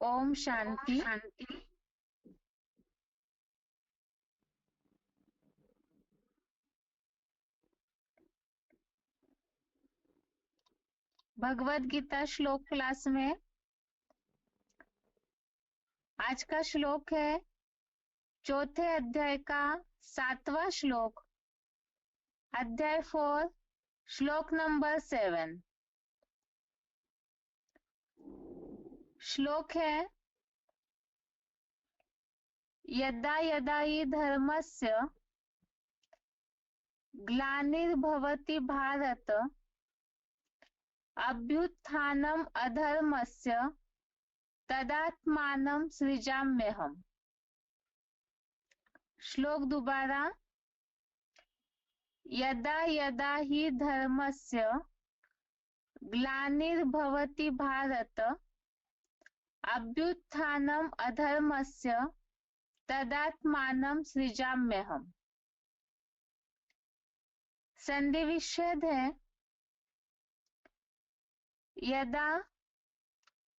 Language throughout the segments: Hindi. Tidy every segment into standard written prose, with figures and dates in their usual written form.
ओम शांति। भगवत गीता श्लोक क्लास में आज का श्लोक है चौथे अध्याय का 7वां श्लोक, अध्याय 4, श्लोक नंबर 7। श्लोक है यदा यदा हि धर्मस्य ग्लानिर्भवति भारत अभ्युत्थानम् अधर्मस्य तदात्मानं सृजाम्यहम्। श्लोक दोबारा, यदा यदा हि धर्मस्य ग्लानिर्भवति भारत अभ्युत्थानम् अधर्मस्य तदात्मानं सृजाम्यहम्। संधि विच्छेद है यदा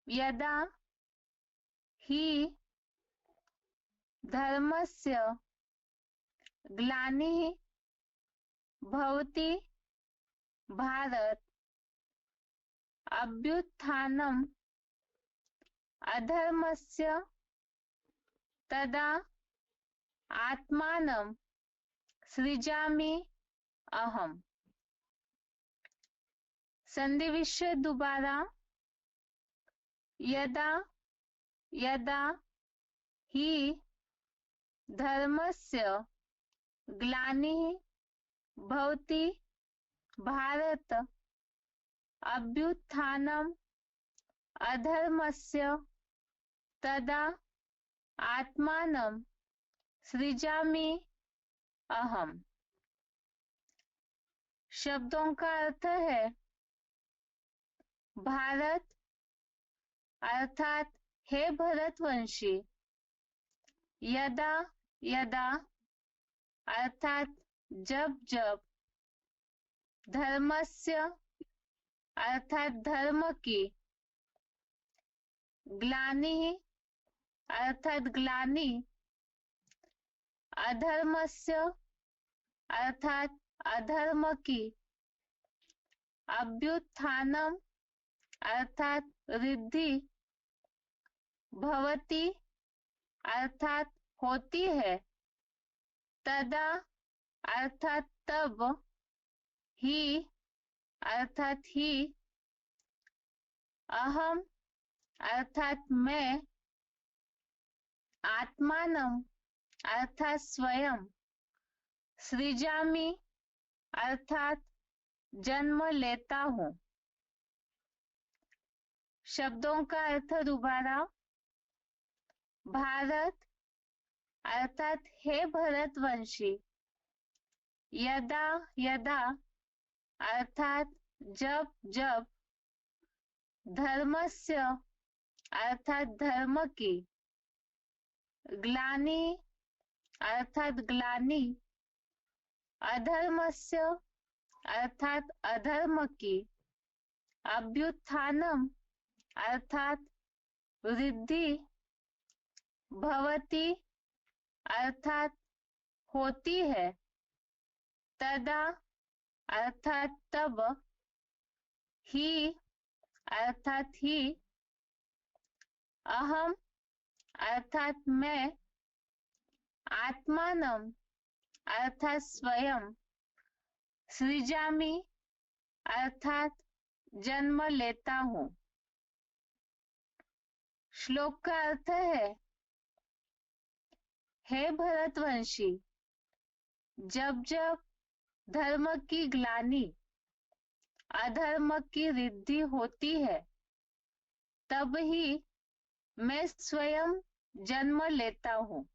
यदा हि धर्मस्य ग्लानिः भवति भारत अभ्युत्थानम् अधर्मस्य तदा आत्मानं सृजामि अहम्। संधि विच्छेद दोबारा, यदा यदा हि धर्मस्य ग्लानिः भवति भारत अभ्युत्थानम् अधर्मस्य तदा आत्मानं सृजामि अहम्। शब्दों का अर्थ है भारत अर्थात हे भरतवंशी, यदा यदा अर्थात जब जब, धर्मस्य अर्थात धर्म की, ग्लानि अर्थात ग्लानि, अधर्मस्य अर्थात अधर्म की, अभ्युत्थानम अर्थात रिद्धि, भवति अर्थात होती है, तदा अर्थात तब, ही अर्थात ही, अहम अर्थात मैं, आत्मानम अर्थात स्वयं, सृजामि अर्थात जन्म लेता हूँ। शब्दों का अर्थ दोबारा, भारत अर्थात हे भरतवंशी, यदा यदा अर्थात जब जब, धर्मस्य अर्थात धर्म की, ग्लानि अर्थात ग्लानि, अधर्मस्य अर्थात अधर्म की, अभ्युत्थानम अर्थात वृद्धि, भवति अर्थात होती है, तदा अर्थात तब, ही अर्थात ही, अहम अर्थात मैं, आत्मानम अर्थात स्वयं, सृजामि अर्थात जन्म लेता हूँ। श्लोक का अर्थ है हे भरतवंशी, जब जब धर्म की ग्लानि, अधर्म की रिद्धि होती है, तब ही मैं स्वयं जन्म लेता हूँ।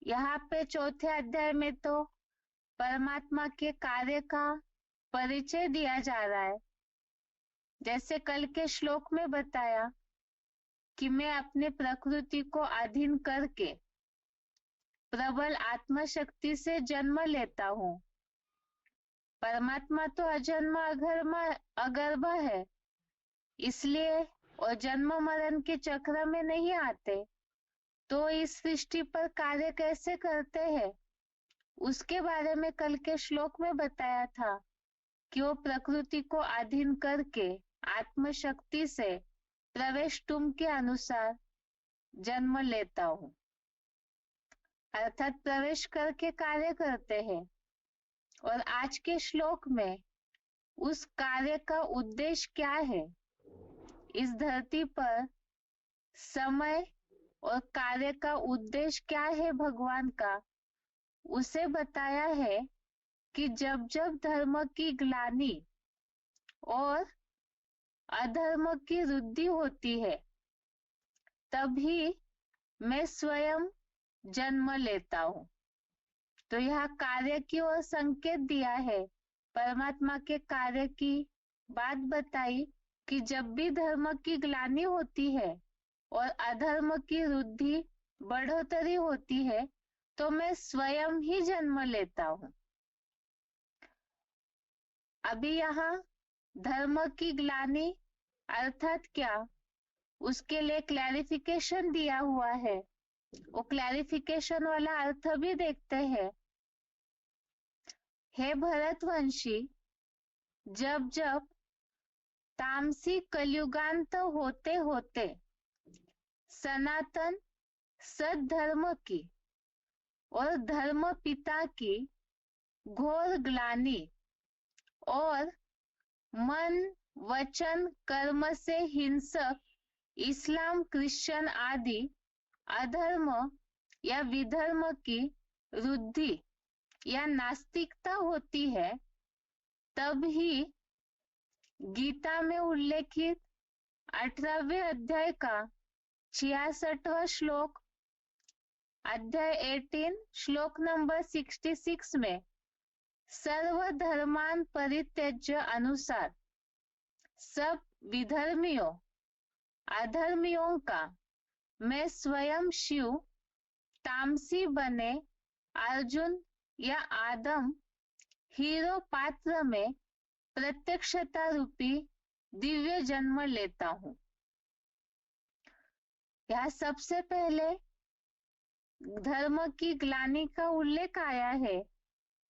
यहाँ पे चौथे अध्याय में तो परमात्मा के कार्य का परिचय दिया जा रहा है। जैसे कल के श्लोक में बताया कि मैं अपने प्रकृति को अधीन करके प्रबल आत्मशक्ति से जन्म लेता हूँ। परमात्मा तो अजन्मा अगर्भ है, इसलिए और जन्म मरण के चक्र में नहीं आते, तो इस सृष्टि पर कार्य कैसे करते हैं उसके बारे में कल के श्लोक में बताया था कि वो प्रकृति को अधीन करके आत्म शक्ति से प्रवेश तुम के अनुसार जन्म लेता हूँ, अर्थात प्रवेश करके कार्य करते हैं। और आज के श्लोक में उस कार्य का उद्देश्य क्या है, इस धरती पर समय और कार्य का उद्देश्य क्या है भगवान का, उसे बताया है कि जब जब धर्म की ग्लानि और अधर्म की वृद्धि होती है, तभी मैं स्वयं जन्म लेता हूँ। तो यह कार्य की ओर संकेत दिया है, परमात्मा के कार्य की बात बताई कि जब भी धर्म की ग्लानि होती है और अधर्म की वृद्धि बढ़ोतरी होती है, तो मैं स्वयं ही जन्म लेता हूँ। अभी यहाँ धर्म की ग्लानि अर्थात क्या, उसके लिए क्लैरिफिकेशन दिया हुआ है। वो क्लैरिफिकेशन वाला अर्थ भी देखते हैं। हे भरतवंशी, जब जब तामसी कलयुगांत होते होते सनातन सद्धर्म की और धर्म पिता की घोर ग्लानि और मन वचन कर्म से हिंसक इस्लाम क्रिश्चियन आदि अधर्म या विधर्म की वृद्धि या नास्तिकता होती है, तब ही गीता में उल्लेखित 18वें अध्याय का 66वां श्लोक, अध्याय 18 श्लोक नंबर 66 में सर्वधर्मान परित्यज्य अनुसार सब विधर्मियों अधर्मियों का मैं स्वयं शिव तामसी बने अर्जुन या आदम हीरो पात्र में प्रत्यक्षता रूपी दिव्य जन्म लेता हूँ। यह सबसे पहले धर्म की ग्लानि का उल्लेख आया है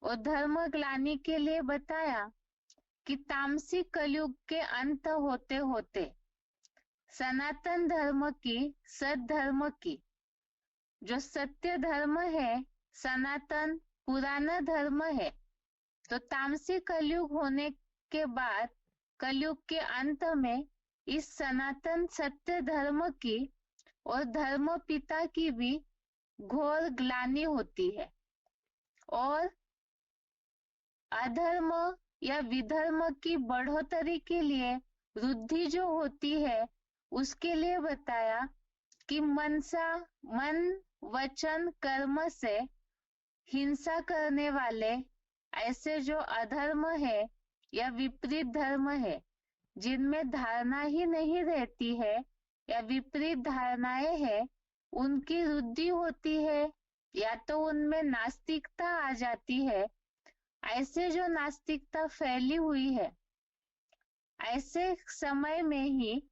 और धर्म ग्लानि के लिए बताया कि तामसी कलयुग के अंत होते होते सनातन धर्म की सद्धर्म की जो सत्य धर्म है, सनातन पुराना धर्म है, तो तामसी कलयुग होने के बाद कलयुग के अंत में इस सनातन सत्य धर्म की और धर्म पिता की भी घोर ग्लानि होती है और अधर्म या विधर्म की बढ़ोतरी के लिए वृद्धि जो होती है, उसके लिए बताया कि मन वचन कर्म से हिंसा करने वाले ऐसे जो अधर्म है या विपरीत धर्म है, जिनमें धारणा ही नहीं रहती है या विपरीत धारणाएं हैं, उनकी वृद्धि होती है या तो उनमें नास्तिकता आ जाती है। ऐसे जो नास्तिकता फैली हुई है, ऐसे समय में ही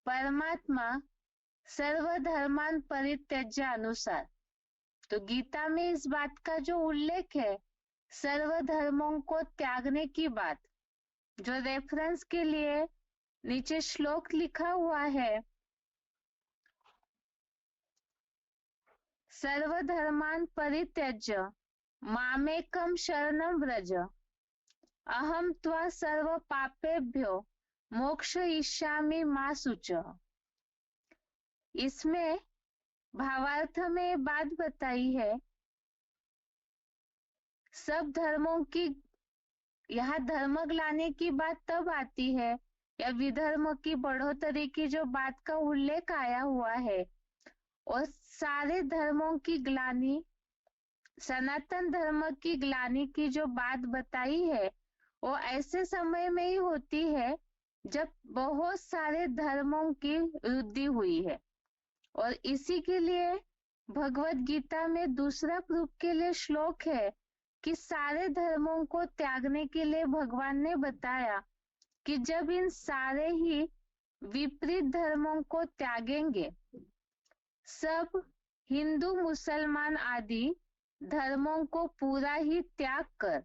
परमात्मा सर्वधर्मान परित्यज्य अनुसार, तो गीता में इस बात का जो उल्लेख है सर्वधर्मों को त्यागने की बात, जो रेफरेंस के लिए नीचे श्लोक लिखा हुआ है, सर्वधर्मान परित्यज्य मामेकम शरणं व्रज अहम त्वा सर्व पापेभ्यो मोक्षयिष्यामि मा शुचः। इसमें भावार्थ में बात बताई है, सब धर्मों की यहाँ धर्म ग्लानि की बात तब आती है या विधर्म की बढ़ोतरी की जो बात का उल्लेख आया हुआ है, और सारे धर्मों की ग्लानि, सनातन धर्म की ग्लानि की जो बात बताई है, वो ऐसे समय में ही होती है जब बहुत सारे धर्मों की वृद्धि हुई है। और इसी के लिए भगवत गीता में दूसरा प्रूफ के लिए श्लोक है कि सारे धर्मों को त्यागने के लिए भगवान ने बताया कि जब इन सारे ही विपरीत धर्मों को त्यागेंगे, सब हिंदू मुसलमान आदि धर्मों को पूरा ही त्याग कर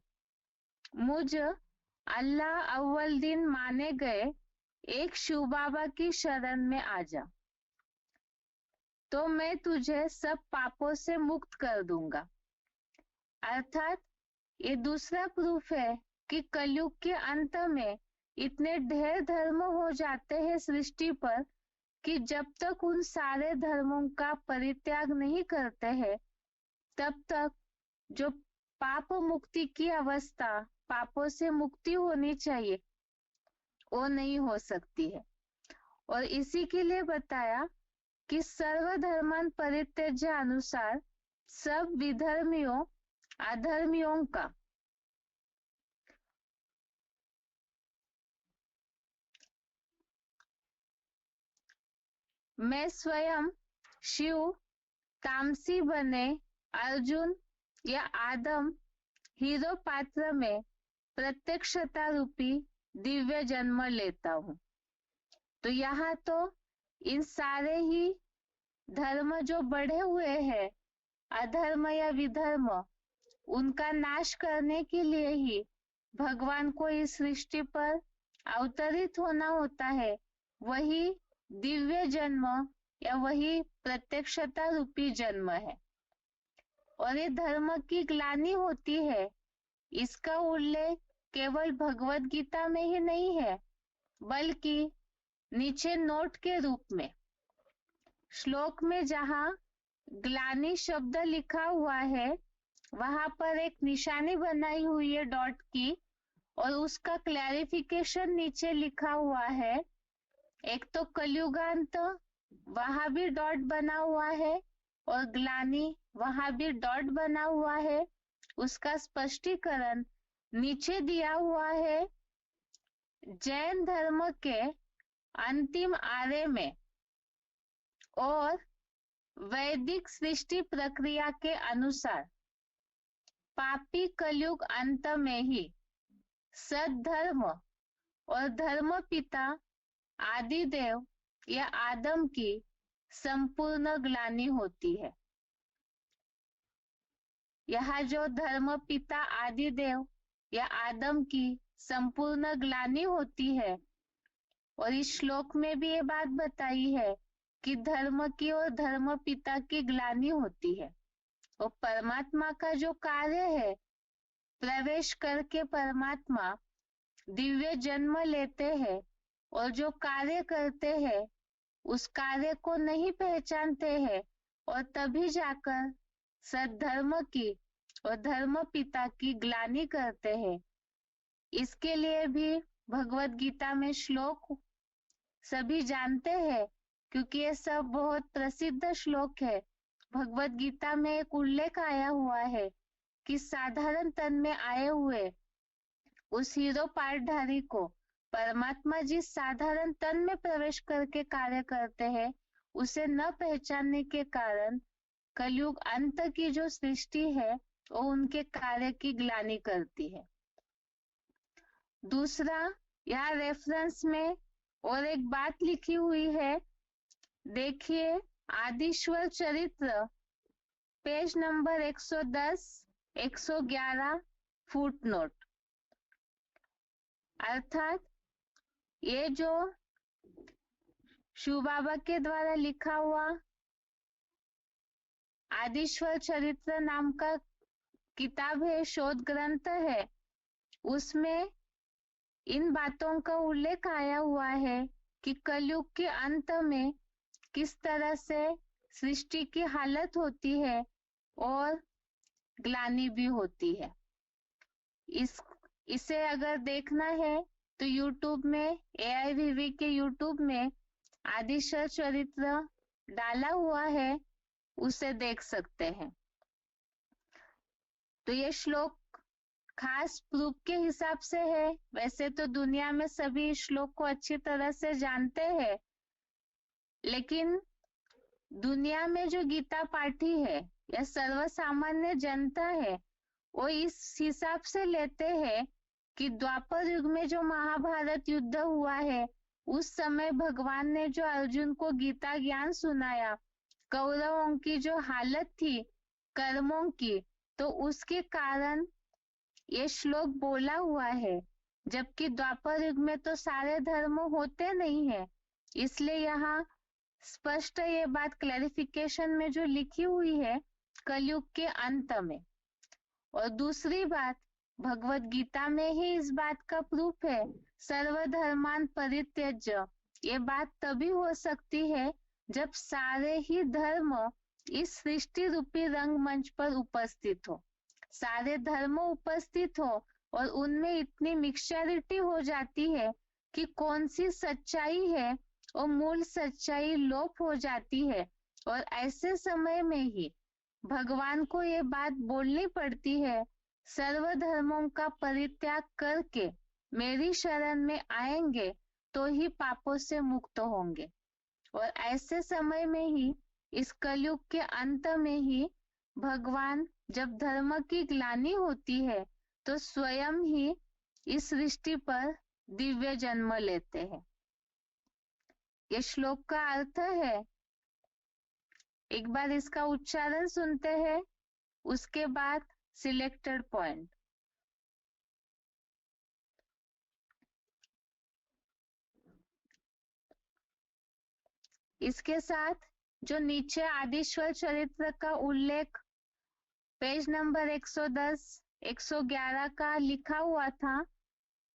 मुझ अल्लाह अव्वल दिन माने गए एक शिव बाबा की शरण में आ जा, तो मैं तुझे सब पापों से मुक्त कर दूंगा। अर्थात ये दूसरा प्रूफ है कि कलयुग के अंत में इतने ढेर धर्म हो जाते हैं सृष्टि पर कि जब तक उन सारे धर्मों का परित्याग नहीं करते हैं, तब तक जो पाप मुक्ति की अवस्था, पापों से मुक्ति होनी चाहिए, वो नहीं हो सकती है। और इसी के लिए बताया कि सर्वधर्मान परित्यज्य अनुसार सब विधर्मियों अधर्मियों का मैं स्वयं शिव तामसी बने अर्जुन या आदम हीरो पात्र में प्रत्यक्षता रूपी दिव्य जन्म लेता हूँ। तो यहाँ तो इन सारे ही धर्म जो बढ़े हुए हैं, अधर्म या विधर्म, उनका नाश करने के लिए ही भगवान को इस सृष्टि पर अवतरित होना होता है। वही दिव्य जन्म या वही प्रत्यक्षता रूपी जन्म है। और ये धर्म की ग्लानि होती है, इसका उल्लेख केवल भगवत गीता में ही नहीं है, बल्कि नीचे नोट के रूप में श्लोक में जहाँ ग्लानि शब्द लिखा हुआ है, वहां पर एक निशानी बनाई हुई है डॉट की, और उसका क्लैरिफिकेशन नीचे लिखा हुआ है। एक तो कलयुगांत, वहां भी डॉट बना हुआ है, और ग्लानि वहां भी डॉट बना हुआ है। उसका स्पष्टीकरण नीचे दिया हुआ है। जैन धर्म के अंतिम आर्य में और वैदिक सृष्टि प्रक्रिया के अनुसार पापी कलयुग अंत में ही सद्धर्म और धर्म पिता आदिदेव या आदम की संपूर्ण ग्लानि होती है। यहाँ जो धर्म पिता आदिदेव या आदम की संपूर्ण ग्लानि होती है, और इस श्लोक में भी ये बात बताई है कि धर्म की और धर्म पिता की ग्लानि होती है। और परमात्मा का जो कार्य है, प्रवेश करके परमात्मा दिव्य जन्म लेते हैं, और जो कार्य करते हैं उस कार्य को नहीं पहचानते हैं, और तभी जाकर सद्धर्म की और धर्म पिता की ग्लानि करते हैं। इसके लिए भी भगवत गीता में श्लोक सभी जानते हैं, क्योंकि ये सब बहुत प्रसिद्ध श्लोक है। भगवत गीता में एक उल्लेख आया हुआ है कि साधारण तन में आए हुए उस हीरो पाठधारी को परमात्मा जिस साधारण तन में प्रवेश करके कार्य करते हैं, उसे न पहचानने के कारण कलयुग अंत की जो सृष्टि है, वो उनके कार्य की ग्लानि करती है। दूसरा, यहाँ रेफरेंस में और एक बात लिखी हुई है, देखिए आदिश्वर चरित्र पेज नंबर 110, 111 फुटनोट। अर्थात ये जो शिव बाबा के द्वारा लिखा हुआ आदिश्वर चरित्र नाम का किताब है, शोध ग्रंथ है, उसमें इन बातों का उल्लेख आया हुआ है कि कलयुग के अंत में किस तरह से सृष्टि की हालत होती है और ग्लानि भी होती है। इसे अगर देखना है तो YouTube में AIVV के YouTube में आदिश्वर चरित्र डाला हुआ है, उसे देख सकते हैं। तो ये श्लोक खास प्रूफ के हिसाब से है। वैसे तो दुनिया में सभी श्लोक को अच्छी तरह से जानते हैं, लेकिन दुनिया में जो गीता पाठी है या सर्वसामान्य जनता है, वो इस हिसाब से लेते हैं कि द्वापर युग में जो महाभारत युद्ध हुआ है, उस समय भगवान ने जो अर्जुन को गीता ज्ञान सुनाया, कौरवों की जो हालत थी कर्मों की, तो उसके कारण ये श्लोक बोला हुआ है। जबकि द्वापर युग में तो सारे धर्म होते नहीं है, इसलिए यहाँ स्पष्ट ये बात क्लैरिफिकेशन में जो लिखी हुई है कलयुग के अंत में। और दूसरी बात, भगवत गीता में ही इस बात का प्रूफ है, सर्वधर्मान परित्यज्य। ये बात तभी हो सकती है जब सारे ही धर्म इस सृष्टि रूपी रंगमंच पर उपस्थित हो, सारे धर्म उपस्थित हो और उनमें इतनी मिक्सचरिटी हो जाती है कि कौन सी सच्चाई है और मूल सच्चाई लोप हो जाती है। और ऐसे समय में ही भगवान को ये बात बोलनी पड़ती है, सर्व धर्मों का परित्याग करके मेरी शरण में आएंगे तो ही पापों से मुक्त होंगे। और ऐसे समय में ही, इस कलयुग के अंत में ही, भगवान जब धर्म की ग्लानि होती है तो स्वयं ही इस सृष्टि पर दिव्य जन्म लेते हैं। ये श्लोक का अर्थ है, एक बार इसका उच्चारण सुनते हैं, उसके बाद सिलेक्टेड पॉइंट। इसके साथ जो नीचे आदिश्वर चरित्र का उल्लेख पेज नंबर 110, 111 का लिखा हुआ था,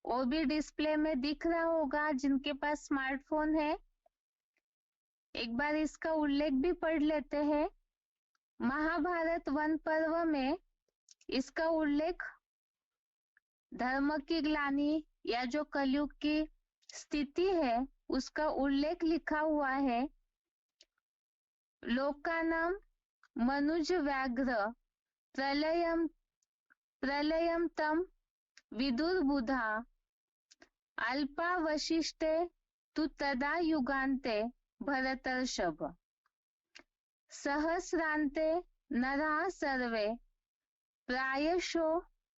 वो भी डिस्प्ले में दिख रहा होगा जिनके पास स्मार्टफोन है। एक बार इसका उल्लेख भी पढ़ लेते हैं। महाभारत वन पर्व में इसका उल्लेख धर्म की ग्लानि या जो कलयुग की स्थिति है उसका उल्लेख लिखा हुआ है। लोकानां मनुज व्याघ्र प्रलयम तम विदुर्बुधा अल्पावशिष्टे तु तदा युगान्ते भरतर्षभ सहस्रान्ते नरः सर्वे प्रायशो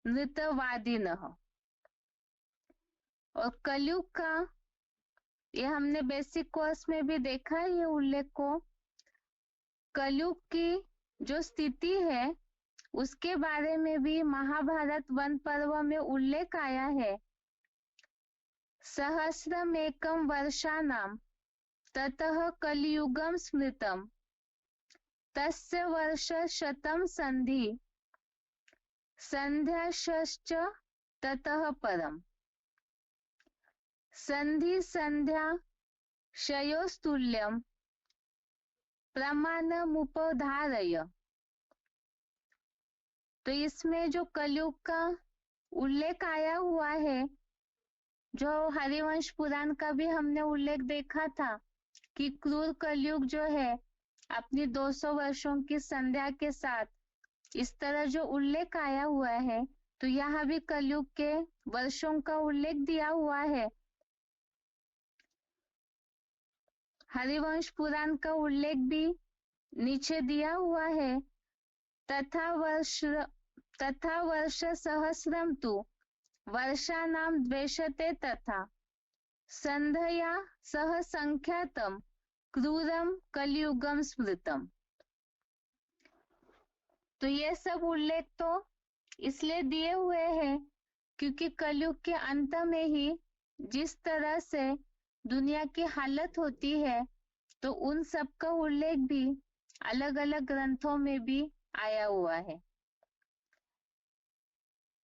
नृतवादिनः। और कलयुग का ये हमने बेसिक कोर्स में भी देखा है, ये उल्लेख को। कलयुग की जो स्थिति है उसके बारे में भी महाभारत वन पर्व में उल्लेख आया है। सहस्रमेकं वर्षाणां ततः कलियुगं स्मृतं तस्य वर्षशतं संधि संध्याश्च ततः परम् संधि संध्या क्षयोस्तुल्यं प्रमाणमुपधारय। तो इसमें जो कलयुग का उल्लेख आया हुआ है, जो हरिवंश पुराण का भी हमने उल्लेख देखा था कि क्रूर कलयुग जो है अपनी 200 वर्षों की संध्या के साथ, इस तरह जो उल्लेख आया हुआ है, तो यहाँ भी कलयुग के वर्षों का उल्लेख दिया हुआ है। हरिवंश पुराण का उल्लेख भी नीचे दिया हुआ है। तथा वर्ष सहस्रम तु वर्षाणां द्वेषते तथा संध्या सह संख्यातम क्रूरम कलियुगम स्मृतम। तो ये सब उल्लेख तो इसलिए दिए हुए हैं क्योंकि कलयुग के अंत में ही जिस तरह से दुनिया की हालत होती है, तो उन सब का उल्लेख भी अलग अलग ग्रंथों में भी आया हुआ है।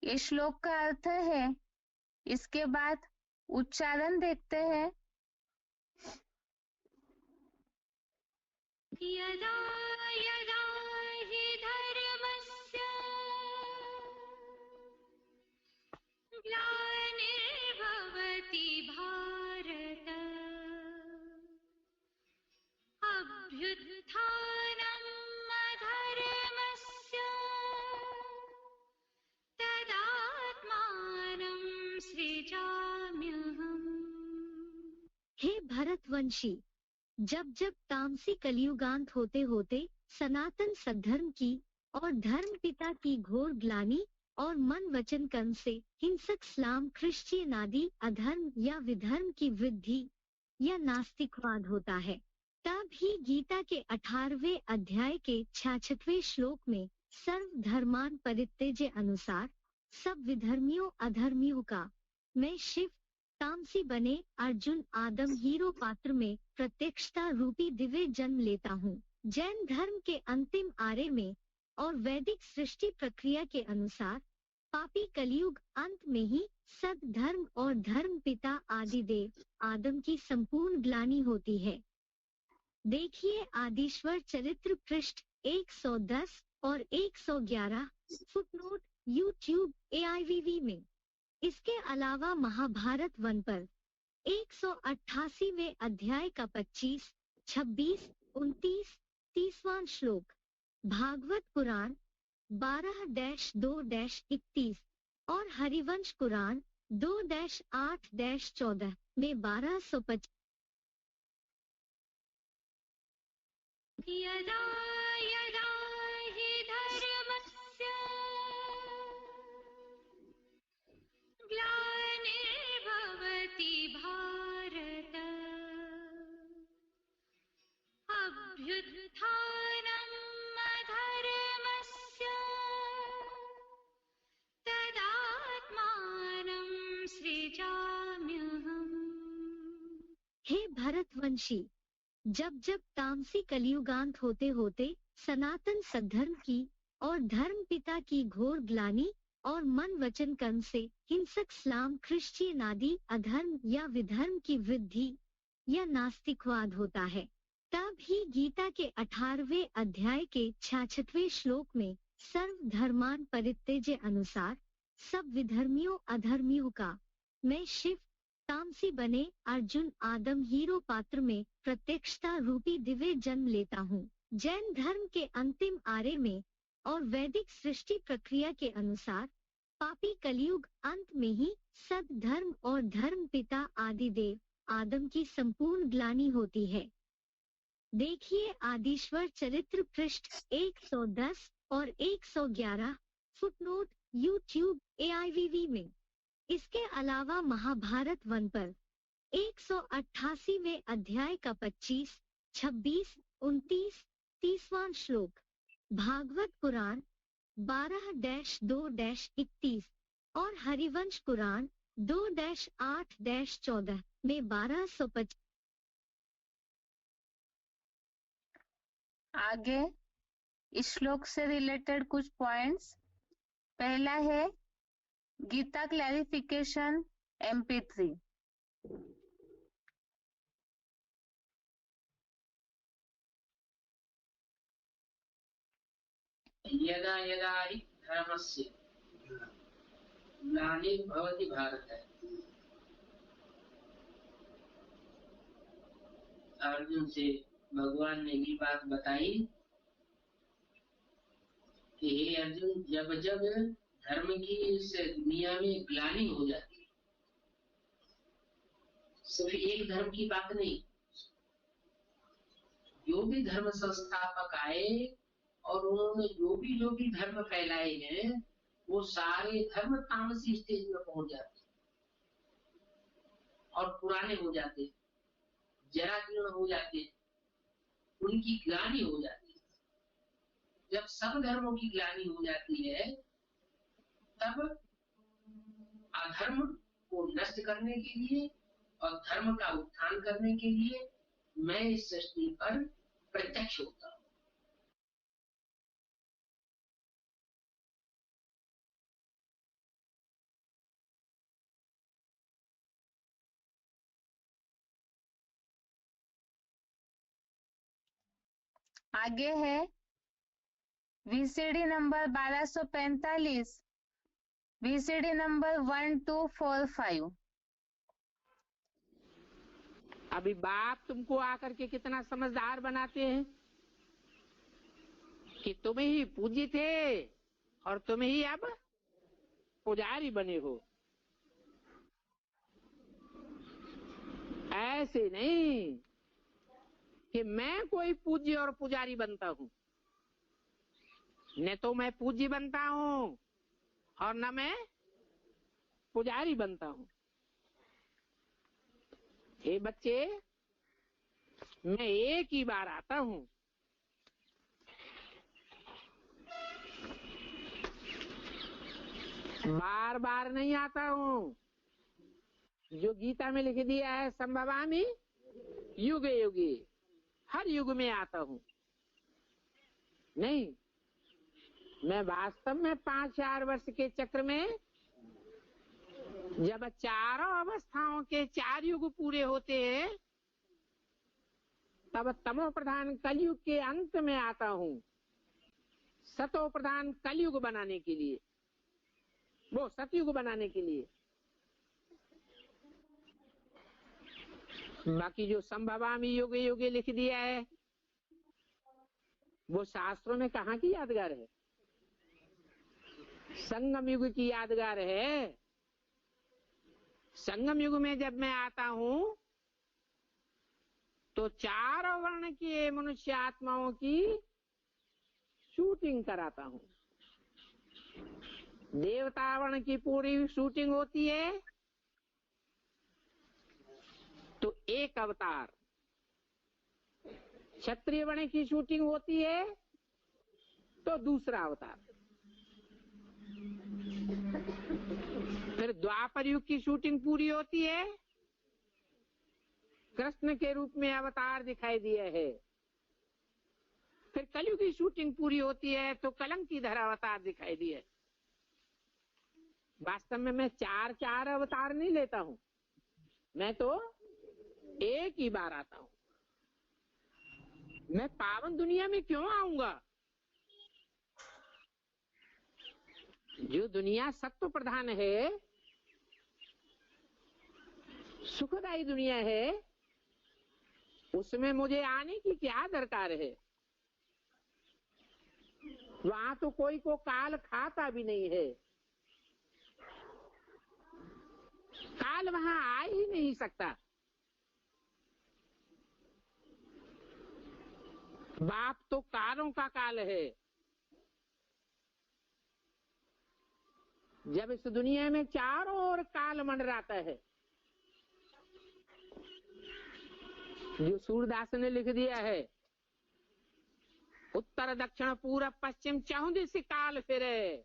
ये श्लोक का अर्थ है। इसके बाद उच्चारण देखते हैं। यदा यदा हि धर्मस्य ग्लानिर्भवति भारत अभ्युत्थानम् अधर्मस्य तदात्मानं सृजाम्यहम्। हे भरतवंशी, जब जब तामसी कलियुगांत होते होते सनातन सद्धर्म की और धर्म पिता की घोर ग्लानि और मन वचन कर्म से हिंसक इस्लाम क्रिश्चियन आदि अधर्म या विधर्म की वृद्धि या नास्तिकवाद होता है। तब ही गीता के 18वें अध्याय के 66वें श्लोक में सर्व धर्मान परित्यज्य अनुसार सब विधर्मियों अधर्मियों का मैं शिव तामसी बने अर्जुन आदम हीरो पात्र में प्रत्यक्षता रूपी दिव्य जन्म लेता हूँ। जैन धर्म के अंतिम आर्य में और वैदिक सृष्टि प्रक्रिया के अनुसार पापी कलयुग अंत में ही सद धर्म और धर्म पिता आदिदेव आदम की संपूर्ण ग्लानि होती है। देखिए आदिश्वर चरित्र पृष्ठ 110 और 111 फुटनोट YouTube AIVV में। इसके अलावा महाभारत वन पर 188वें अध्याय का 25, 26, 29, 30वां श्लोक, भागवत पुराण 12-2-31 और हरिवंश पुराण 2-8-14 में 1250 यदा यदा हि धर्मस्य ग्लानिर्भवति भारत अभ्युत्थानम् अधर्मस्य तदात्मानं सृजाम्यहम्। हे भरतवंशी, जब जब तामसी कलयुगांत होते होते सनातन सद्धर्म की और धर्म पिता की घोर ग्लानि और मन वचन कर्म से हिंसक इस्लाम क्रिश्चियन आदि अधर्म या विधर्म की वृद्धि या नास्तिकवाद होता है। तब ही गीता के 18वें अध्याय के 66वें श्लोक में सर्व धर्मान परित्यज्य अनुसार सब विधर्मियों अधर्मियों का मैं शिव तामसी बने अर्जुन आदम हीरो पात्र में प्रत्यक्षता रूपी दिव्य जन्म लेता हूँ। जैन धर्म के अंतिम आर्य में और वैदिक सृष्टि प्रक्रिया के अनुसार पापी कलयुग अंत में ही सद धर्म और धर्म पिता आदिदेव आदम की संपूर्ण ग्लानि होती है। देखिए आदिश्वर चरित्र पृष्ठ 110 और 111 फुटनोट YouTube AIVV में। इसके अलावा महाभारत वन पर 188वें अध्याय का 25, 26, 29, 30वां श्लोक, भागवत पुराण 12-2-31 और हरिवंश पुराण 2-8-14 में 1250 आगे इस श्लोक से रिलेटेड कुछ पॉइंट्स। पहला है गीता क्लैरिफिकेशन MP3। यदा यदा हि धर्मस्य ग्लानिर्भवति भारत। अर्जुन से भगवान ने ये बात बताई कि हे अर्जुन, जब जब धर्म की इस दुनिया में ग्लानि हो जाती है, सिर्फ एक धर्म की बात नहीं, जो भी धर्म संस्थापक आए और उन्होंने जो भी धर्म फैलाए हैं, वो सारे धर्म तामसी स्टेज में पहुंच जाते और पुराने हो जाते, जरा जीर्ण हो जाते, उनकी ग्लानि हो जाती है। जब सब धर्मों की ग्लानि हो जाती है, तब अधर्म को नष्ट करने के लिए और धर्म का उत्थान करने के लिए मैं इस सृष्टि पर प्रत्यक्ष होता हूँ। आगे है VCD नंबर 1245, VCD नंबर 1245। अभी बाप तुमको आकर के कितना समझदार बनाते हैं कि तुम ही पूज्य थे और तुम ही अब पुजारी बने हो। ऐसे नहीं कि मैं कोई पूज्य और पुजारी बनता हूँ, न तो मैं पूज्य बनता हूँ और न मैं पुजारी बनता हूँ। हे बच्चे, मैं एक ही बार आता हूँ। बार बार नहीं आता हूँ। जो गीता में लिख दिया है, संभवामि युगे युगे, हर युग में आता हूँ। नहीं, मैं वास्तव में 5,000 वर्ष के चक्र में जब चारों अवस्थाओं के 4 युग पूरे होते हैं, तब तमो प्रधान कलयुग के अंत में आता हूँ, सतो प्रधान कलयुग बनाने के लिए, वो सतयुग बनाने के लिए। बाकी जो संभवामि युगे युगे लिख दिया है, वो शास्त्रों में कहाँ की यादगार है? संगम युग की यादगार है। संगम युग में जब मैं आता हूँ तो चारों वर्ण के मनुष्य आत्माओं की शूटिंग कराता हूँ। देवता वर्ण की पूरी शूटिंग होती है तो एक अवतार, क्षत्रिय वर्ण की शूटिंग होती है तो दूसरा अवतार, फिर द्वापर युग की शूटिंग पूरी होती है, कृष्ण के रूप में अवतार दिखाई दिए है, फिर कलयुग की शूटिंग पूरी होती है तो कलंकीधर अवतार दिखाई दिए। वास्तव में मैं 4 अवतार नहीं लेता हूँ, मैं तो एक ही बार आता हूँ। मैं पावन दुनिया में क्यों आऊंगा? जो दुनिया सत्व प्रधान है, सुखदायी दुनिया है, उसमें मुझे आने की क्या दरकार है? वहां तो कोई को काल खाता भी नहीं है, काल वहां आ ही नहीं सकता। बाप तो कालों का काल है। जब इस दुनिया में चारों ओर काल मंडराता है, जो सूरदास ने लिख दिया है, उत्तर दक्षिण पूर्व पश्चिम चहुं दिस काल फिरे,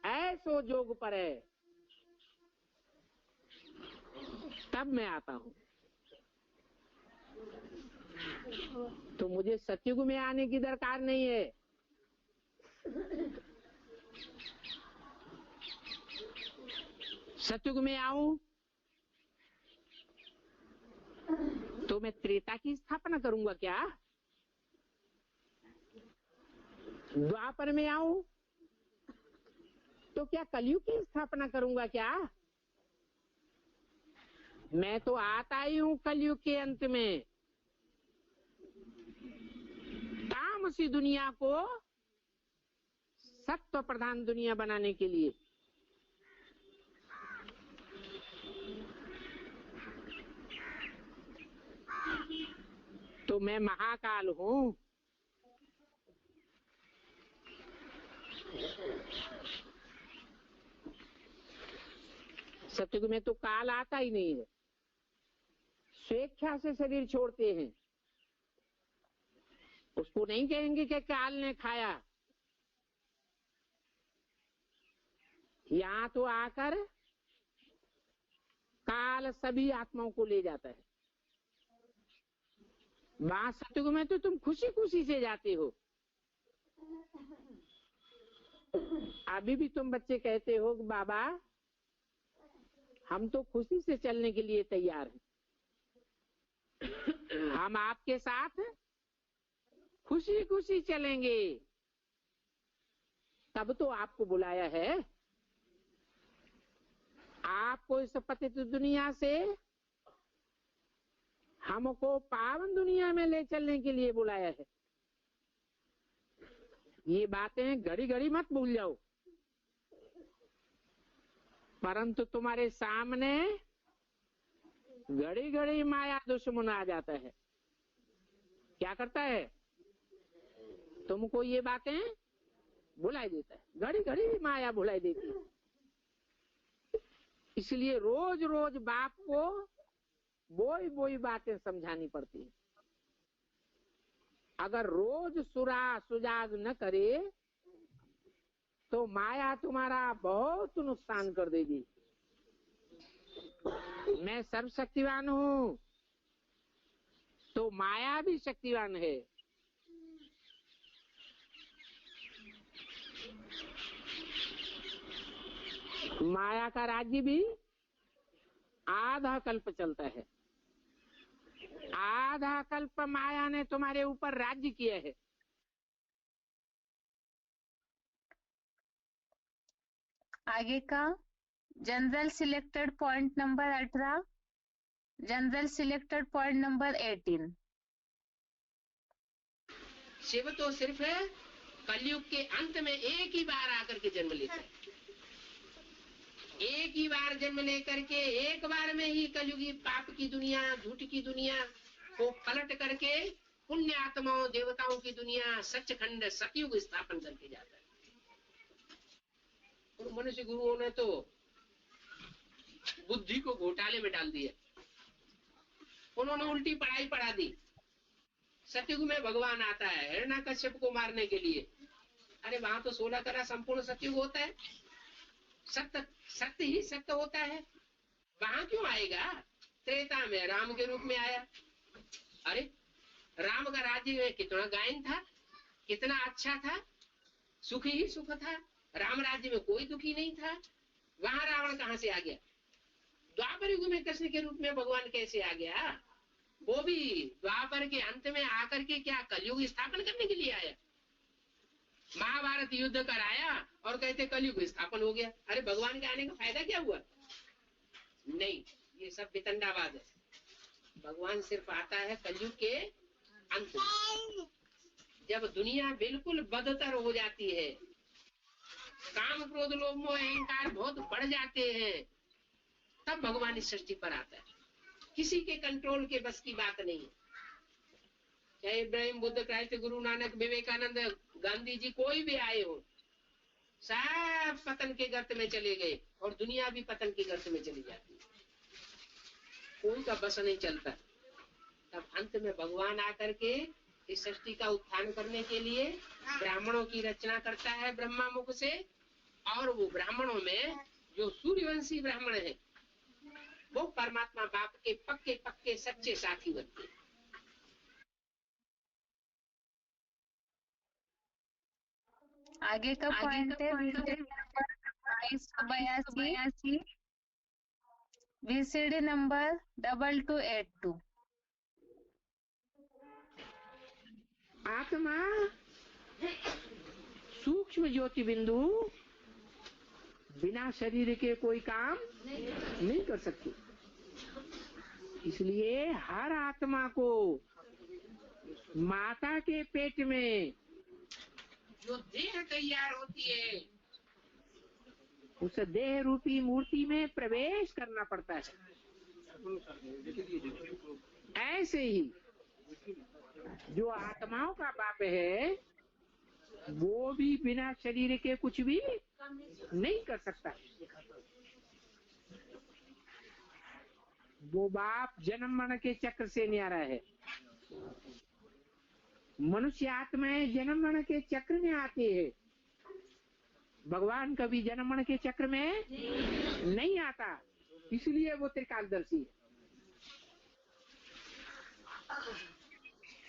ऐसो जोग परे, तब मैं आता हूं। तो मुझे सतयुग में आने की दरकार नहीं है। सतयुग में आऊं तो मैं त्रेता की स्थापना करूंगा क्या? द्वापर में आऊं तो क्या कलयुग की स्थापना करूंगा क्या? मैं तो आता ही हूं कलयुग के अंत में, तामसी दुनिया को सत्व प्रधान दुनिया बनाने के लिए। तो मैं महाकाल हूं। सतयुग में तो काल आता ही नहीं है, स्वेच्छा से शरीर छोड़ते हैं। उसको नहीं कहेंगे कि काल ने खाया। यहाँ तो आकर काल सभी आत्माओं को ले जाता है। वहां सतयुग में तो तुम खुशी खुशी से जाते हो। अभी भी तुम बच्चे कहते हो कि बाबा हम तो खुशी से चलने के लिए तैयार हैं, हम आपके साथ खुशी खुशी चलेंगे। तब तो आपको बुलाया है, आपको इस पतित दुनिया से हमको पावन दुनिया में ले चलने के लिए बुलाया है। ये बातें घड़ी घड़ी मत भूल जाओ। परंतु तुम्हारे सामने घड़ी घड़ी माया दुश्मन आ जाता है। क्या करता है? तुमको ये बातें भुलाई देता है, घड़ी घड़ी माया भुलाई देती है। इसलिए रोज रोज बाप को बोई बोई बातें समझानी पड़ती है। अगर रोज सुरा सुजाग न करे तो माया तुम्हारा बहुत नुकसान कर देगी। मैं सर्वशक्तिवान हूँ तो माया भी शक्तिवान है। माया का राज्य भी आधा कल्प चलता है। आधा कल्प माया ने तुम्हारे ऊपर राज्य किया है। आगे का general selected point number 18, general selected point number 18। Shiv तो सिर्फ कलयुग के अंत में एक ही बार आकर के जन्म लेता है। एक ही बार जन्म लेकर के एक बार में ही कलयुगी पाप की दुनिया, झूठ की दुनिया को पलट करके पुण्य आत्माओं देवताओं की दुनिया, सचखंड सतयुग स्थापन करके जाता है। और मनुष्य गुरुओं ने तो बुद्धि को घोटाले में डाल दिया। उन्होंने उल्टी पढ़ाई पढ़ा दी। सतयुग में भगवान आता है हिरण्यकश्यप को मारने के लिए। अरे वहां तो 16 तरह संपूर्ण सतयुग होता है, सत्य सत्य ही सत्य होता है। वहां क्यों आएगा? त्रेता में राम के रूप में आया। अरे राम का राज्य में कितना गायन था, कितना अच्छा था, सुख ही सुख था। राम राज्य में कोई दुखी नहीं था। वहां रावण कहां से आ गया? द्वापर युग में कृष्ण के रूप में भगवान कैसे आ गया? वो भी द्वापर के अंत में आकर के क्या कलयुग स्थापन करने के लिए आया? महाभारत युद्ध कराया और कहते कलयुग स्थापन हो गया। अरे भगवान के आने का फायदा क्या हुआ? नहीं, ये सब वितंडावाद है। भगवान सिर्फ आता है कलयुग के अंत में, जब दुनिया बिल्कुल बदतर हो जाती है, काम क्रोध लोभ मोह अहंकार बहुत बढ़ जाते हैं, तब भगवान इस सृष्टि पर आता है। किसी के कंट्रोल के बस की बात नहीं। चाहे इब्राहिम, बुद्ध, क्राइस्ट, गुरु नानक, विवेकानंद, गांधी जी कोई भी आए हो, सब पतन के गर्त में चले गए और दुनिया भी पतन के गर्त में चली जाती है। कोई का बस नहीं चलता। तब अंत में भगवान आकर के इस सृष्टि का उत्थान करने के लिए ब्राह्मणों की रचना करता है ब्रह्मा मुख से। और वो ब्राह्मणों में जो सूर्यवंशी ब्राह्मण है वो परमात्मा बाप के पक्के पक्के सच्चे साथी बनते हैं। आगे का पॉइंट है नंबर 2282, VCD नंबर 2282। आत्मा सूक्ष्म ज्योति बिंदु बिना शरीर के कोई काम नहीं कर सकती। इसलिए हर आत्मा को माता के पेट में जो देह तैयार होती है उस देह रूपी मूर्ति में प्रवेश करना पड़ता है। ऐसे ही जो आत्माओं का बाप है वो भी बिना शरीर के कुछ भी नहीं कर सकता। वो बाप जन्म मरण के चक्र से न्यारा है। मनुष्य आत्माएं जन्म मरण के चक्र में आती है। भगवान कभी जन्म मरण के चक्र में नहीं आता, इसलिए वो त्रिकालदर्शी है।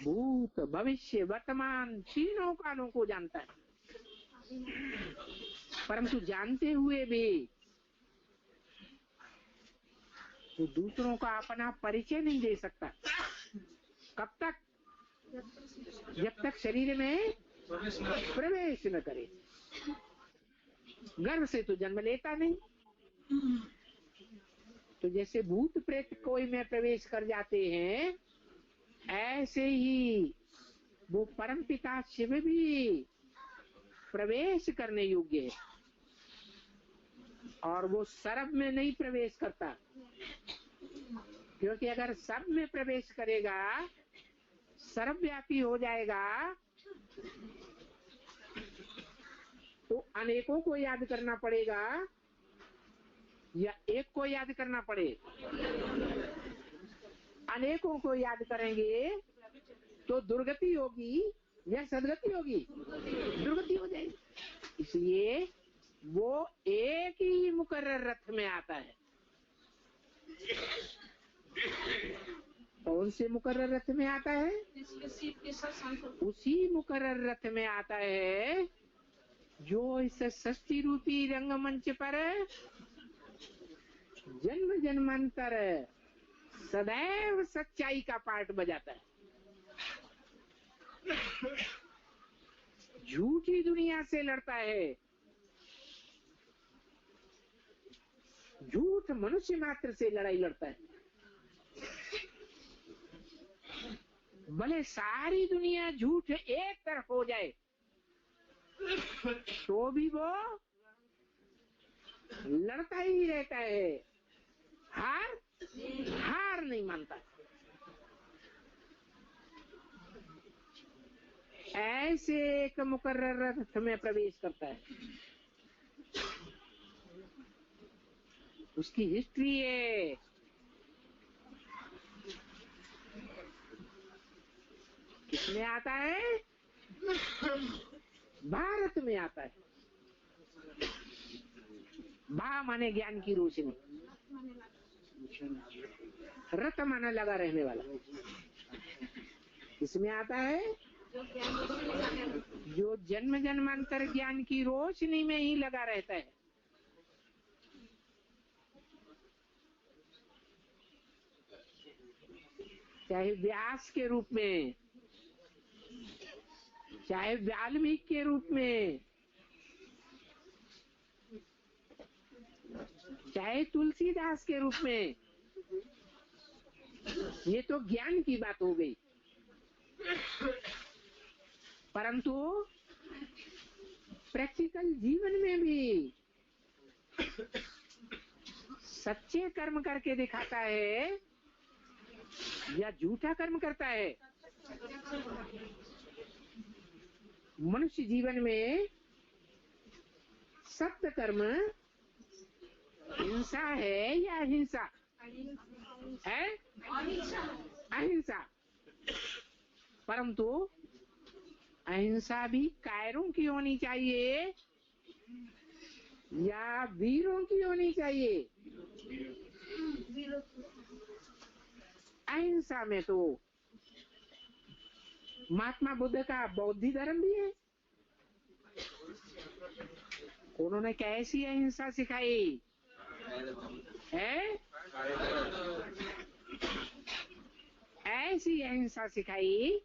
भूत भविष्य वर्तमान तीनों कालों को जानता है, परंतु जानते हुए भी वो दूसरों का अपना परिचय नहीं दे सकता। कब तक? जब तक शरीर में प्रवेश न करे। गर्भ से तो जन्म लेता नहीं। तो जैसे भूत प्रेत कोई में प्रवेश कर जाते हैं, ऐसे ही वो परमपिता शिव भी प्रवेश करने योग्य है। और वो सर्व में नहीं प्रवेश करता, क्योंकि अगर सर्व में प्रवेश करेगा सर्वव्यापी हो जाएगा तो अनेकों को याद करना पड़ेगा या एक को याद करना पड़े? अनेकों को याद करेंगे तो दुर्गति होगी या सदगति होगी? दुर्गति हो जाएगी। इसलिए वो एक ही मुकर्रर रथ में आता है। कौन से मुकर्रर रथ में आता है? उसी मुकर्रर रथ में आता है जो इस सृष्टि रूपी रंगमंच पर जन्म जन्मांतर सदैव सच्चाई का पाठ बजाता है। झूठी दुनिया से लड़ता है। झूठ मनुष्य मात्र से लड़ाई लड़ता है। भले सारी दुनिया झूठ एक तरफ हो जाए तो भी वो लड़ता ही रहता है। हार नहीं मानता। ऐसे एक मुकर्रर रथ में प्रवेश करता है। उसकी हिस्ट्री है। किसमें आता है? भारत में आता है। भा माने ज्ञान की रोशनी, रत माना लगा रहने वाला। किसमें आता है? जो जन्म जन्मांतर ज्ञान की रोशनी में ही लगा रहता है। चाहे व्यास के रूप में, चाहे वाल्मीकि के रूप में, चाहे तुलसीदास के रूप में। ये तो ज्ञान की बात हो गई। परंतु प्रैक्टिकल जीवन में भी सच्चे कर्म करके दिखाता है या झूठा कर्म करता है? मनुष्य जीवन में सत्य कर्म हिंसा है या अहिंसा है? अहिंसा। परंतु अहिंसा भी कायरों की होनी चाहिए या वीरों की होनी चाहिए? अहिंसा में तो महात्मा बुद्ध का बौद्ध धर्म भी है। उन्होंने कैसी अहिंसा सिखाई है? ऐसी अहिंसा सिखाई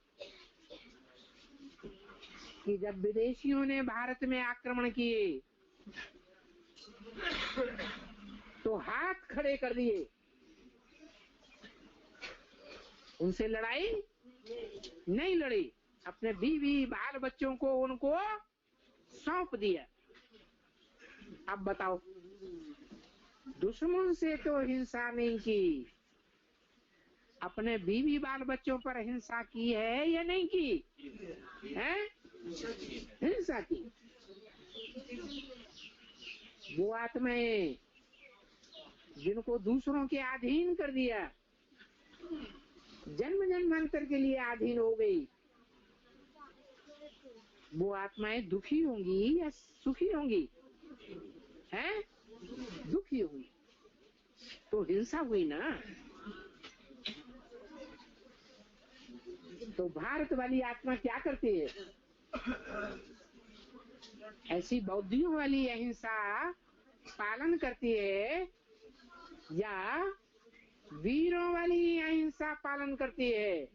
कि जब विदेशियों ने भारत में आक्रमण किए तो हाथ खड़े कर दिए। उनसे लड़ाई नहीं लड़ी। अपने बीवी बाल बच्चों को उनको सौंप दिया। अब बताओ, दुश्मन से तो हिंसा नहीं की, अपने बीवी बाल बच्चों पर हिंसा की है या नहीं की? है? हिंसा की। वो आत्माएं जिनको दूसरों के अधीन कर दिया, जन्म जन्मांतर के लिए अधीन हो गई, वो आत्माएं दुखी होंगी या सुखी होंगी? हैं? दुखी होंगी। तो हिंसा हुई ना। तो भारत वाली आत्मा क्या करती है? ऐसी बौद्धियों वाली अहिंसा पालन करती है या वीरों वाली अहिंसा पालन करती है?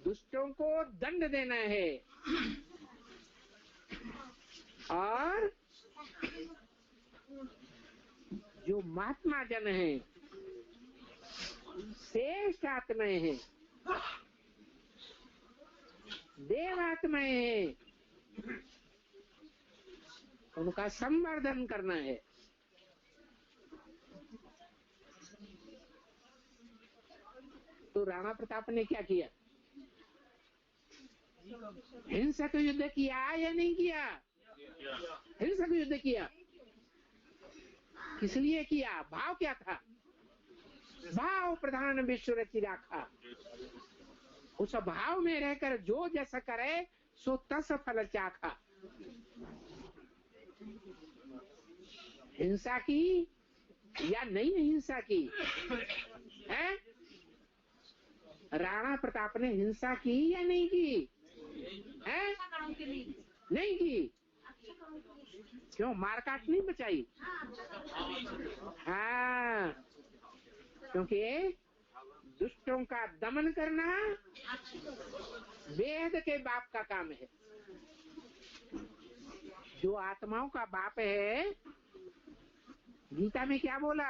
दुष्टों को दंड देना है और जो महात्मा जन है, श्रेष्ठ आत्माएं हैं, देवात्माएं हैं, उनका संवर्धन करना है। तो राणा प्रताप ने क्या किया? हिंसक युद्ध किया या नहीं किया? हिंसक युद्ध किया। किस लिए किया? भाव क्या था? भाव प्रधान विश्व रचि राखा। उस भाव में रहकर जो जैसा करे सो तस फल चाखा। हिंसा की या नहीं हिंसा की है? राणा प्रताप ने हिंसा की या नहीं की है? नहीं की। क्यों? मारकाट नहीं बचाई। हाँ, क्योंकि दुष्टों का दमन करना वेद के बाप का काम है। जो आत्माओं का बाप है, गीता में क्या बोला?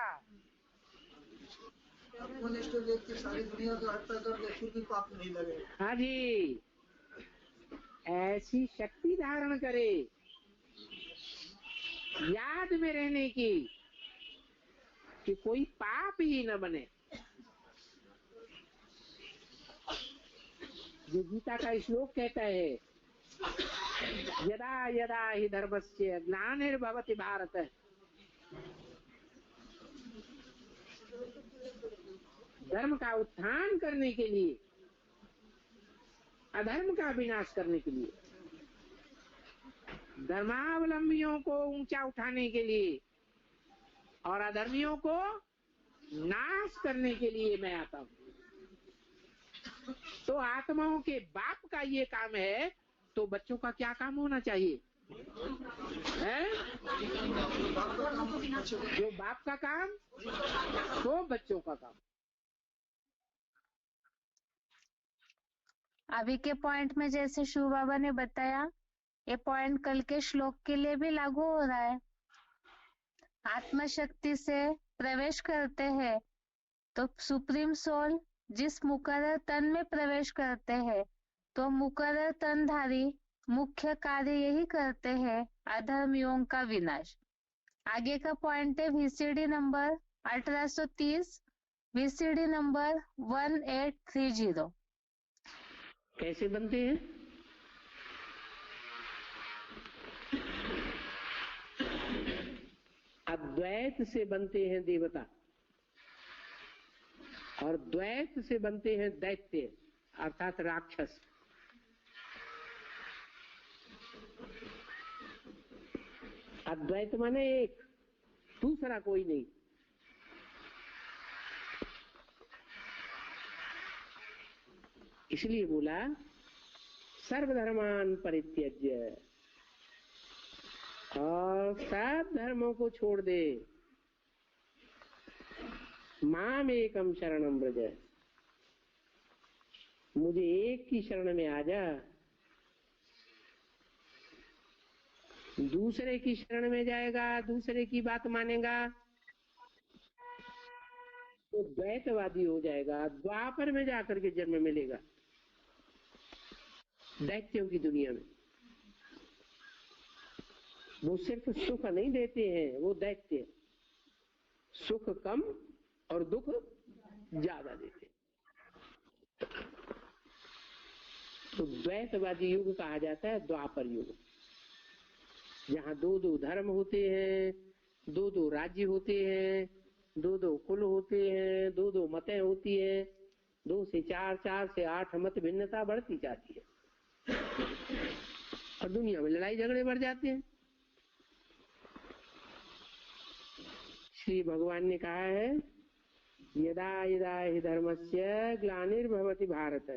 व्यक्ति सारी दुनिया को हत्या कर दे फिर भी पाप नहीं लगे। हाँ जी, ऐसी शक्ति धारण करे याद में रहने की कि कोई पाप ही न बने। जो गीता का श्लोक कहता है, यदा यदा हि धर्मस्य ग्लानिर्भवति भारत, धर्म का उत्थान करने के लिए, अधर्म का विनाश करने के लिए, धर्मावलंबियों को ऊंचा उठाने के लिए और अधर्मियों को नाश करने के लिए मैं आता हूँ। तो आत्माओं के बाप का ये काम है, तो बच्चों का क्या काम होना चाहिए? है? जो बाप का काम तो बच्चों का काम। अभी के पॉइंट में जैसे शिव बाबा ने बताया, ये पॉइंट कल के श्लोक के लिए भी लागू हो रहा है। आत्मशक्ति से प्रवेश करते हैं तो सुप्रीम सोल जिस मुकर्रर तन में प्रवेश करते हैं, तो मुकर्रर तनधारी मुख्य कार्य यही करते हैं, अधर्मियों का विनाश। आगे का पॉइंट है वीसीडी नंबर 1830, वीसीडी नंबर 1830। कैसे बनते हैं? अद्वैत से बनते हैं देवता और द्वैत से बनते हैं दैत्य अर्थात राक्षस। अद्वैत माने एक, दूसरा कोई नहीं। इसलिए बोला सर्वधर्मान परित्यज्य, और सब धर्मों को छोड़ दे, माम एकम शरणम व्रज, मुझे एक की शरण में आ जा। दूसरे की शरण में जाएगा, दूसरे की बात मानेगा तो द्वैतवादी हो जाएगा, द्वापर में जाकर के जन्म मिलेगा दैत्यों की दुनिया में। वो सिर्फ सुख नहीं देते हैं, वो दैत्य सुख कम और दुख ज्यादा देते हैं। तो द्वैतवादी युग कहा जाता है द्वापर युग, जहाँ दो दो धर्म होते हैं, दो दो राज्य होते हैं, दो दो कुल होते हैं, दो दो मतें होती है, 2 से 4, 4 से 8 मत भिन्नता बढ़ती जाती है और दुनिया में लड़ाई झगड़े बढ़ जाते हैं। श्री भगवान ने कहा है यदा यदा हि धर्मस्य ग्लानिर्भवति भारत,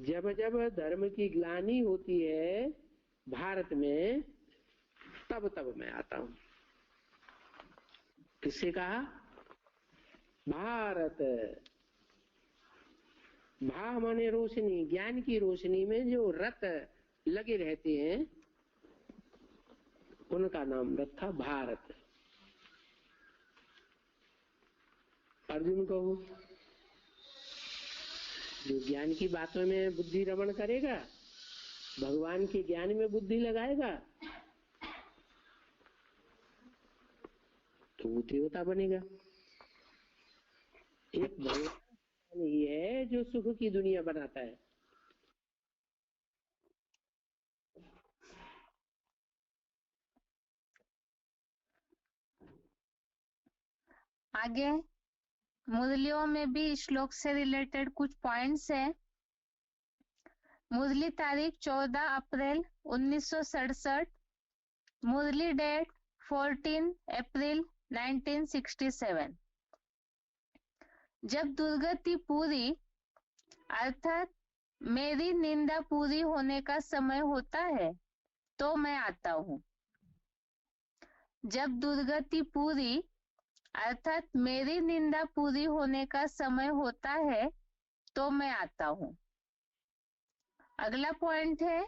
जब जब धर्म की ग्लानि होती है भारत में, तब तब मैं आता हूं। किससे कहा? भारत। भा माने रोशनी, ज्ञान की रोशनी में जो रत लगे रहते हैं उनका नाम रखा भारत। अर्जुन को जो ज्ञान की बातों में बुद्धि रमण करेगा, भगवान के ज्ञान में बुद्धि लगाएगा, तो वो देवता बनेगा। एक भगवान ही है जो सुख की दुनिया बनाता है, आगे मुरलियों में भी श्लोक से रिलेटेड कुछ पॉइंट्स हैं। मुरली तारीख 14 अप्रैल 1967, मुरली डेट 14 अप्रैल 1967। जब दुर्गति पूरी अर्थात मेरी निंदा पूरी होने का समय होता है तो मैं आता हूँ। जब दुर्गति पूरी अर्थात मेरी निंदा पूरी होने का समय होता है तो मैं आता हूँ। अगला पॉइंट है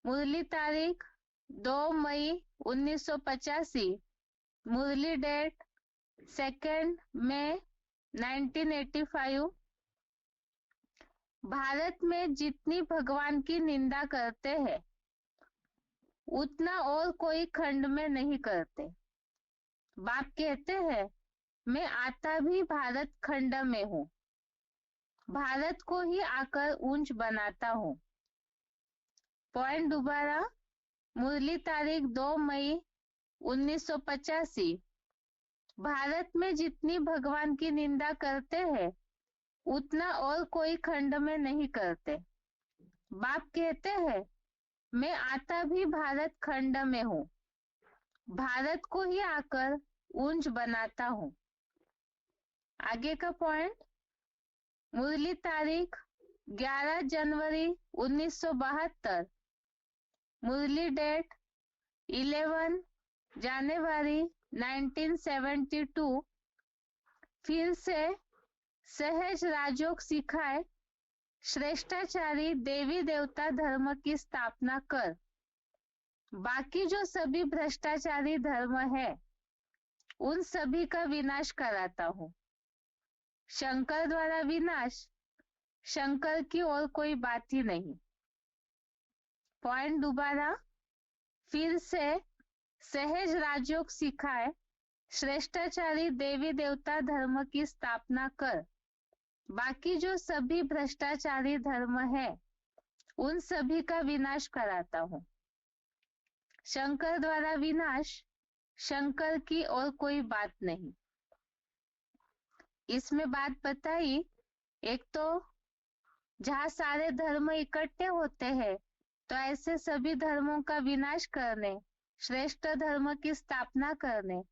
मुरली तारीख 2 मई 1985, मुरली डेट 2 मई 1985। भारत में जितनी भगवान की निंदा करते हैं उतना और कोई खंड में नहीं करते। बाप कहते हैं मैं आता भी भारत खंड में हूँ, भारत को ही आकर ऊंच बनाता हूँ। पॉइंट दोबारा, मुरली तारीख 2 मई 1985। भारत में जितनी भगवान की निंदा करते हैं उतना और कोई खंड में नहीं करते। बाप कहते हैं मैं आता भी भारत खंड में हूँ, भारत को ही आकर ऊंच बनाता हूँ। आगे का पॉइंट, मुरली तारीख 11 जनवरी 1972, मुरली डेट 11 जनवरी 1972। फिर से सहज राजयोग सिखाए, श्रेष्ठाचारी देवी देवता धर्म की स्थापना कर, बाकी जो सभी भ्रष्टाचारी धर्म है उन सभी का विनाश कराता हूँ। शंकर द्वारा विनाश, शंकर की और कोई बात ही नहीं। पॉइंट दोबारा, फिर से सहज राजयोग सिखाए, श्रेष्ठाचारी देवी देवता धर्म की स्थापना कर, बाकी जो सभी भ्रष्टाचारी धर्म है उन सभी का विनाश कराता हूँ। शंकर द्वारा विनाश, शंकर की और कोई बात नहीं। इसमें बात बताई, एक तो जहाँ सारे धर्म इकट्ठे होते हैं तो ऐसे सभी धर्मों का विनाश करने, श्रेष्ठ धर्म की स्थापना करने,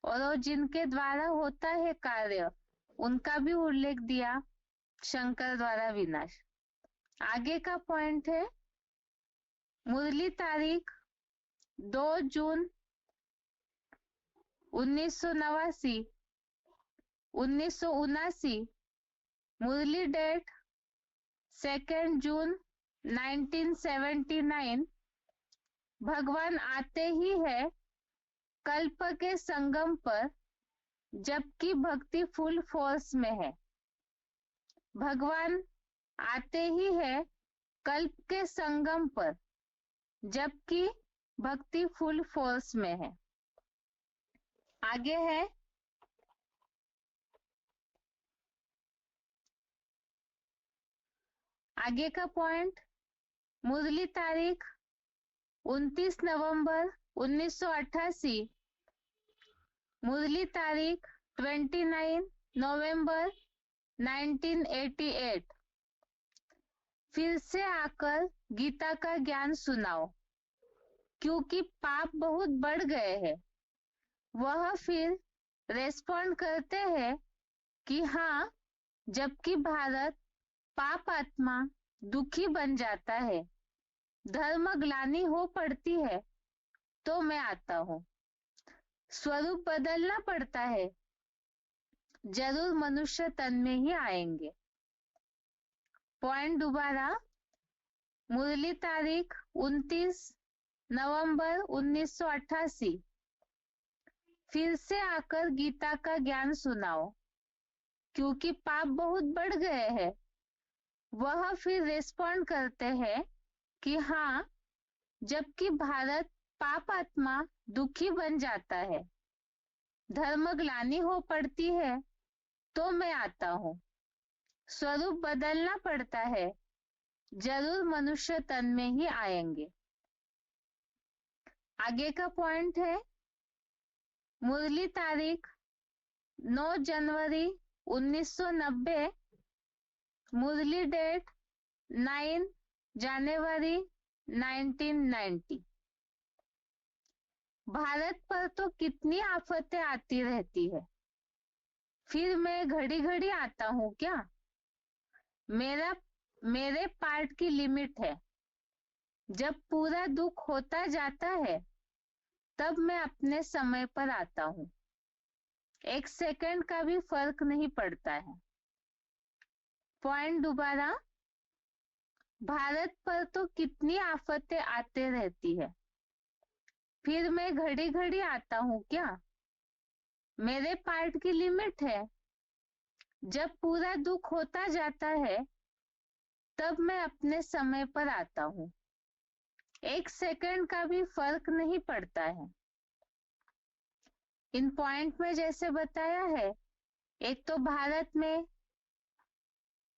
और वो जिनके द्वारा होता है कार्य उनका भी उल्लेख दिया, शंकर द्वारा विनाश। आगे का पॉइंट है मुरली तारीख 2 जून 1989, 1979, मुरली डेट 2 जून 1979। भगवान आते ही है कल्प के संगम पर जबकि भक्ति फुल फोर्स में है। भगवान आते ही है कल्प के संगम पर जबकि भक्ति फुल फोर्स में है। आगे है आगे का पॉइंट, मुरली तारीख 29 नवंबर 1988, मुरली तारीख 29 नवंबर 1988। फिर से आकर गीता का ज्ञान सुनाओ, क्योंकि पाप बहुत बढ़ गए हैं। वह फिर रेस्पॉन्ड करते हैं कि हाँ, जबकि भारत पाप आत्मा दुखी बन जाता है, धर्म ग्लानि हो पड़ती है तो मैं आता हूँ। स्वरूप बदलना पड़ता है, जरूर मनुष्य तन में ही आएंगे। पॉइंट दोबारा, मुरली तारीख 29 नवंबर 1988। फिर से आकर गीता का ज्ञान सुनाओ, क्योंकि पाप बहुत बढ़ गए हैं। वह फिर रेस्पॉन्ड करते हैं कि हाँ, जबकि भारत पाप आत्मा दुखी बन जाता है, धर्म ग्लानि हो पड़ती है तो मैं आता हूँ। स्वरूप बदलना पड़ता है, जरूर मनुष्य तन में ही आएंगे। आगे का पॉइंट है मुरली तारीख 9 जनवरी 1990, मुरली डेट 9 जनवरी 1990। भारत पर तो कितनी आफतें आती रहती है, फिर मैं घड़ी घड़ी आता हूँ क्या? मेरे पार्ट की लिमिट है। जब पूरा दुख होता जाता है तब मैं अपने समय पर आता हूँ। 1 सेकंड का भी फर्क नहीं पड़ता है। पॉइंट दोबारा, भारत पर तो कितनी आफतें आते रहती है, फिर मैं घड़ी घड़ी आता हूँ क्या? मेरे पार्ट की लिमिट है। जब पूरा दुख होता जाता है तब मैं अपने समय पर आता हूँ। 1 सेकंड का भी फर्क नहीं पड़ता है। इन पॉइंट में जैसे बताया है, एक तो भारत में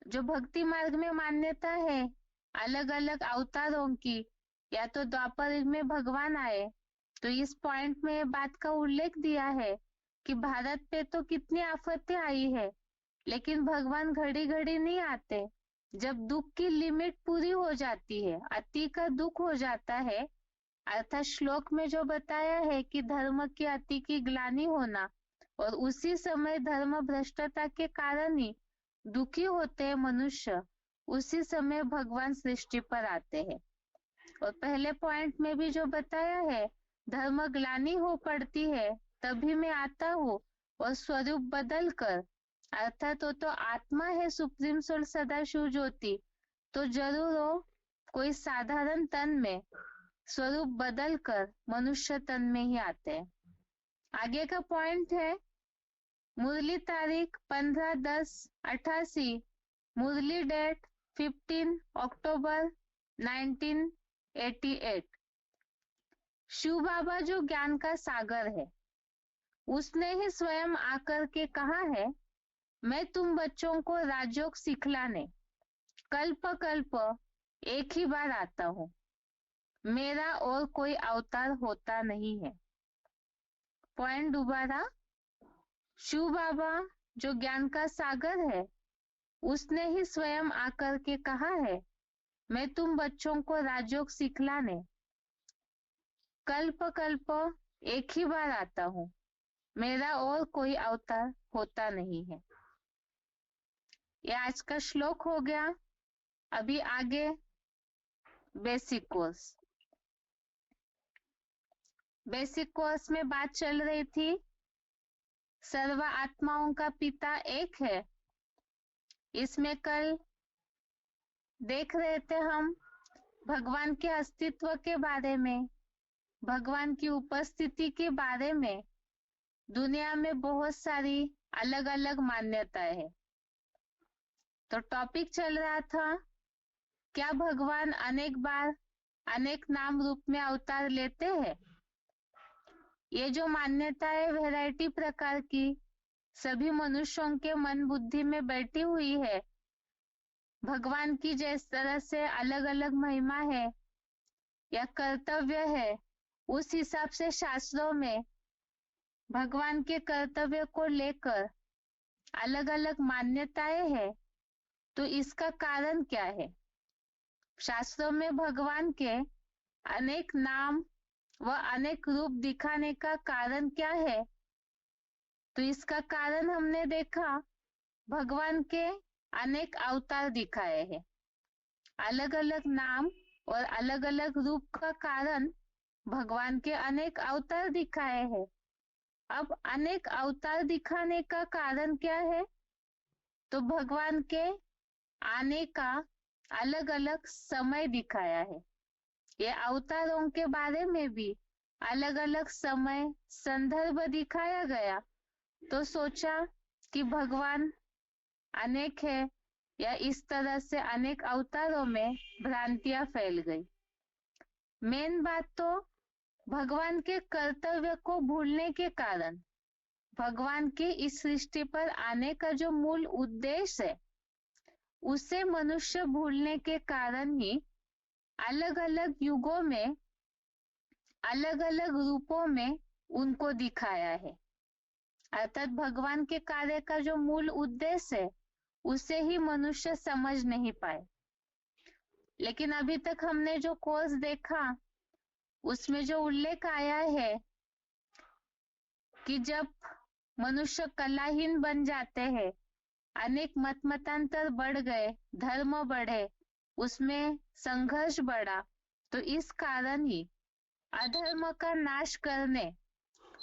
जो भक्ति मार्ग में मान्यता है अलग अलग अवतारों की, या तो द्वापर युग में भगवान आए, तो इस पॉइंट में ये बात का उल्लेख दिया है कि भारत पे तो कितनी आफतें आई है, लेकिन भगवान घड़ी घड़ी नहीं आते। जब दुख की लिमिट पूरी हो जाती है, अति का दुख हो जाता है, अर्थात श्लोक में जो बताया है कि धर्म की अति की ग्लानि होना, और उसी समय धर्म भ्रष्टता के कारण ही दुखी होते हैं मनुष्य, उसी समय भगवान सृष्टि पर आते हैं। और पहले पॉइंट में भी जो बताया है, धर्म ग्लानि हो पड़ती है तभी मैं आता हूँ, और स्वरूप बदल कर, अर्थात वो तो आत्मा है सुप्रीम सोल सदाशिव ज्योति, तो जरूर हो कोई साधारण तन में स्वरूप बदल कर मनुष्य तन में ही आते हैं। आगे का पॉइंट है, मुरली तारीख 15/10/88, मुरली डेट 15 अक्टूबर 1988। शिव बाबा जो ज्ञान का सागर है, उसने ही स्वयं आकर के कहा है, मैं तुम बच्चों को राजयोग सिखलाने कल्प कल्प एक ही बार आता हूँ, मेरा और कोई अवतार होता नहीं है। पॉइंट दोबारा, शिव बाबा जो ज्ञान का सागर है, उसने ही स्वयं आकर के कहा है, मैं तुम बच्चों को राजयोग सिखलाने कल्प कल्प एक ही बार आता हूँ, मेरा और कोई अवतार होता नहीं है। ये आज का श्लोक हो गया। अभी आगे बेसिक कोर्स। बेसिक कोर्स में बात चल रही थी सर्व आत्माओं का पिता एक है। इसमें कल देख रहे थे हम भगवान के अस्तित्व के बारे में, भगवान की उपस्थिति के बारे में। दुनिया में बहुत सारी अलग अलग मान्यताएं हैं। तो टॉपिक चल रहा था, क्या भगवान अनेक बार अनेक नाम रूप में अवतार लेते हैं? ये जो मान्यता है वैरायटी प्रकार की सभी मनुष्यों के मन बुद्धि में बैठी हुई है। भगवान की जिस तरह से अलग अलग महिमा है या कर्तव्य है, उस हिसाब से शास्त्रों में भगवान के कर्तव्य को लेकर अलग अलग मान्यताएं हैं। तो इसका कारण क्या है? शास्त्रों में भगवान के अनेक नाम व अनेक रूप दिखाने का कारण क्या है? तो इसका कारण हमने देखा, भगवान के अनेक अवतार दिखाए हैं। अलग अलग नाम और अलग अलग रूप का कारण भगवान के अनेक अवतार दिखाए हैं। अब अनेक अवतार दिखाने का कारण क्या है? तो भगवान के आने का अलग अलग समय दिखाया है। ये अवतारों के बारे में भी अलग अलग समय संदर्भ दिखाया गया। तो सोचा कि भगवान अनेक है, या इस तरह से अनेक अवतारों में भ्रांतियां फैल गई। मेन बात तो भगवान के कर्तव्य को भूलने के कारण, भगवान के इस सृष्टि पर आने का जो मूल उद्देश्य है, उसे मनुष्य भूलने के कारण ही अलग अलग युगों में अलग अलग रूपों में उनको दिखाया है। अर्थात भगवान के कार्य का जो मूल उद्देश्य है उसे ही मनुष्य समझ नहीं पाए। लेकिन अभी तक हमने जो कोर्स देखा उसमें जो उल्लेख आया है कि जब मनुष्य कलाहीन बन जाते हैं, अनेक मतांतर बढ़ गए, धर्म बढ़े, उसमें संघर्ष बढ़ा, तो इस कारण ही अधर्म का नाश करने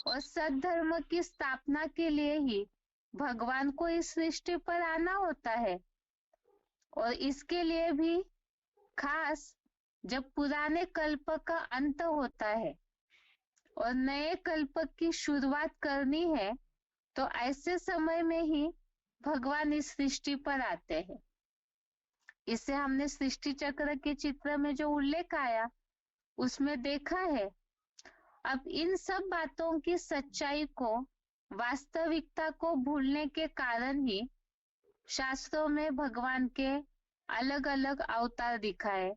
और सद्धर्म की स्थापना के लिए ही भगवान को इस सृष्टि पर आना होता है। और इसके लिए भी खास जब पुराने कल्प का अंत होता है और नए कल्प की शुरुआत करनी है, तो ऐसे समय में ही भगवान इस सृष्टि पर आते हैं। इसे हमने सृष्टि चक्र के चित्र में जो उल्लेख आया उसमें देखा है। अब इन सब बातों की सच्चाई को, वास्तविकता को भूलने के कारण ही शास्त्रों में भगवान के अलग अलग अवतार दिखाए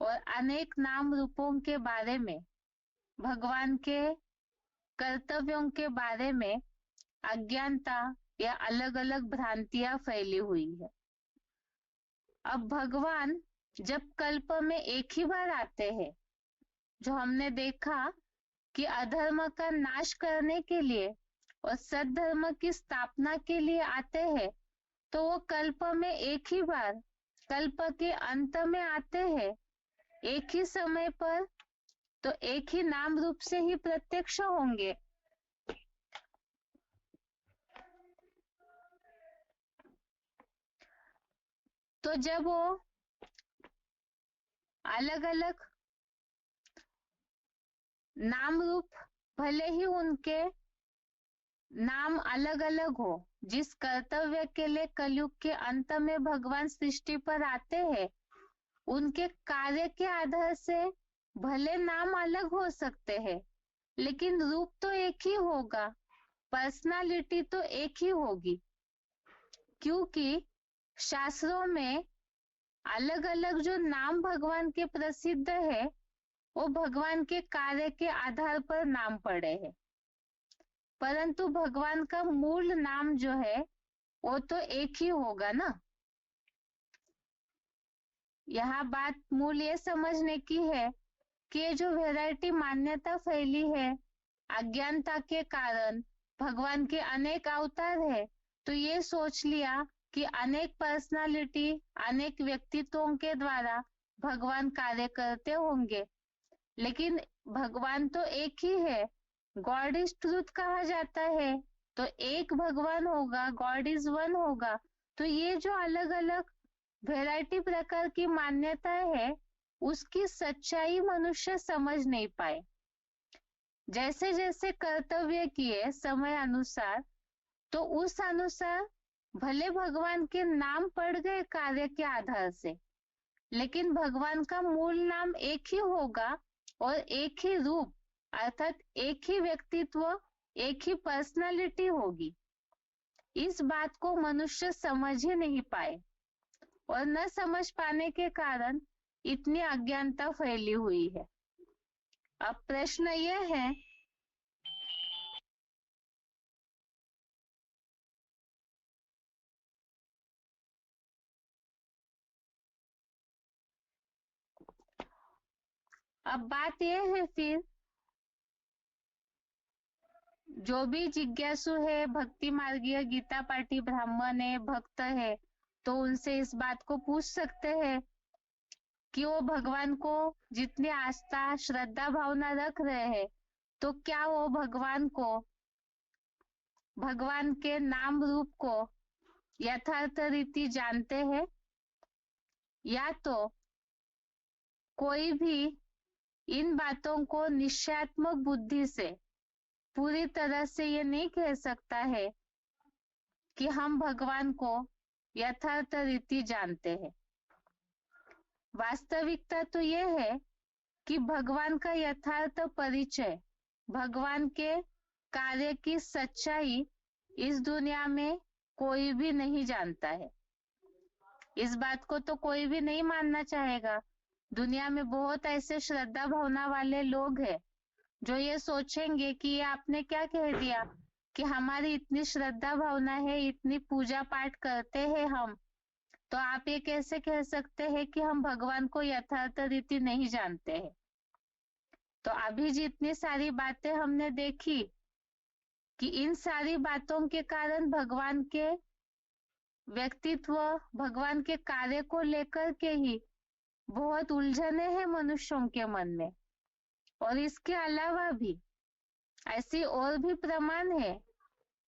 और अनेक नाम रूपों के बारे में, भगवान के कर्तव्यों के बारे में अज्ञानता या अलग अलग भ्रांतियां फैली हुई है। अब भगवान जब कल्प में एक ही बार आते हैं, जो हमने देखा कि अधर्म का नाश करने के लिए और सद्धर्म की स्थापना के लिए आते हैं, तो वो कल्प में एक ही बार, कल्प के अंत में आते हैं, एक ही समय पर, तो एक ही नाम रूप से ही प्रत्यक्ष होंगे। तो जब वो अलग अलग नाम रूप, भले ही उनके नाम अलग अलग हो, जिस कर्तव्य के लिए कलयुग के अंत में भगवान सृष्टि पर आते हैं, उनके कार्य के आधार से भले नाम अलग हो सकते हैं, लेकिन रूप तो एक ही होगा, पर्सनालिटी तो एक ही होगी। क्योंकि शास्त्रों में अलग अलग जो नाम भगवान के प्रसिद्ध है, वो भगवान के कार्य के आधार पर नाम पड़े हैं, परंतु भगवान का मूल नाम जो है वो तो एक ही होगा ना। यहाँ बात मूल ये समझने की है कि ये जो वैरायटी मान्यता फैली है अज्ञानता के कारण, भगवान के अनेक अवतार है, तो ये सोच लिया कि अनेक पर्सनालिटी, अनेक व्यक्तित्वों के द्वारा भगवान कार्य करते होंगे, लेकिन भगवान तो एक ही है। गॉड इज ट्रूथ कहा जाता है, तो एक भगवान होगा, गॉड इज वन होगा। तो ये जो अलग अलग वैरायटी प्रकार की मान्यताएं है, उसकी सच्चाई मनुष्य समझ नहीं पाए। जैसे जैसे कर्तव्य किए समय अनुसार, तो उस अनुसार भले भगवान के नाम पड़ गए कार्य के आधार से, लेकिन भगवान का मूल नाम एक ही होगा और एक ही रूप, अर्थात एक ही व्यक्तित्व, एक ही पर्सनालिटी होगी। इस बात को मनुष्य समझ ही नहीं पाए और न समझ पाने के कारण इतनी अज्ञानता फैली हुई है। अब प्रश्न यह है, अब बात यह है फिर, जो भी जिज्ञासु है, भक्ति मार्गीय गीता पाठी ब्राह्मण है, भक्त है, तो उनसे इस बात को पूछ सकते हैं कि वो भगवान को जितनी आस्था, श्रद्धा, भावना रख रहे हैं, तो क्या वो भगवान को, भगवान के नाम रूप को यथार्थ रीति जानते हैं, या तो कोई भी इन बातों को निश्चयात्मक बुद्धि से पूरी तरह से ये नहीं कह सकता है कि हम भगवान को यथार्थ रीति जानते हैं। वास्तविकता तो यह है कि भगवान का यथार्थ परिचय, भगवान के कार्य की सच्चाई इस दुनिया में कोई भी नहीं जानता है। इस बात को तो कोई भी नहीं मानना चाहेगा। दुनिया में बहुत ऐसे श्रद्धा भावना वाले लोग हैं जो ये सोचेंगे कि ये आपने क्या कह दिया, कि हमारी इतनी श्रद्धा भावना है, इतनी पूजा पाठ करते हैं हम, तो आप ये कैसे कह सकते हैं कि हम भगवान को यथार्थ रीति नहीं जानते हैं। तो अभी जितनी सारी बातें हमने देखी कि इन सारी बातों के कारण भगवान के व्यक्तित्व, भगवान के कार्य को लेकर के ही बहुत उलझने हैं मनुष्यों के मन में। और इसके अलावा भी ऐसी और भी प्रमाण है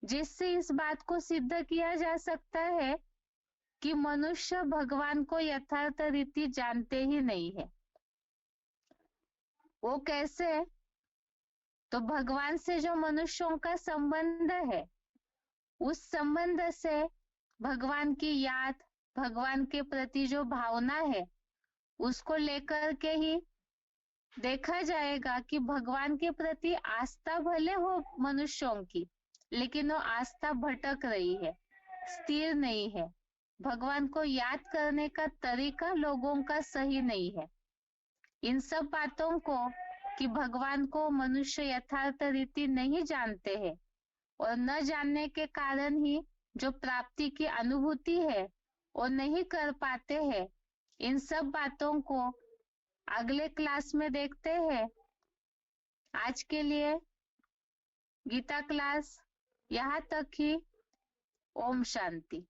जिससे इस बात को सिद्ध किया जा सकता है कि मनुष्य भगवान को यथार्थ रीति जानते ही नहीं है। वो कैसे? तो भगवान से जो मनुष्यों का संबंध है, उस संबंध से भगवान की याद, भगवान के प्रति जो भावना है, उसको लेकर के ही देखा जाएगा कि भगवान के प्रति आस्था भले हो मनुष्यों की, लेकिन वो आस्था भटक रही है, स्थिर नहीं है। भगवान को याद करने का तरीका लोगों का सही नहीं है। इन सब बातों को कि भगवान को मनुष्य यथार्थ रीति नहीं जानते हैं और न जानने के कारण ही जो प्राप्ति की अनुभूति है वो नहीं कर पाते हैं, इन सब बातों को अगले क्लास में देखते हैं। आज के लिए गीता क्लास यहाँ तक ही। ओम शांति।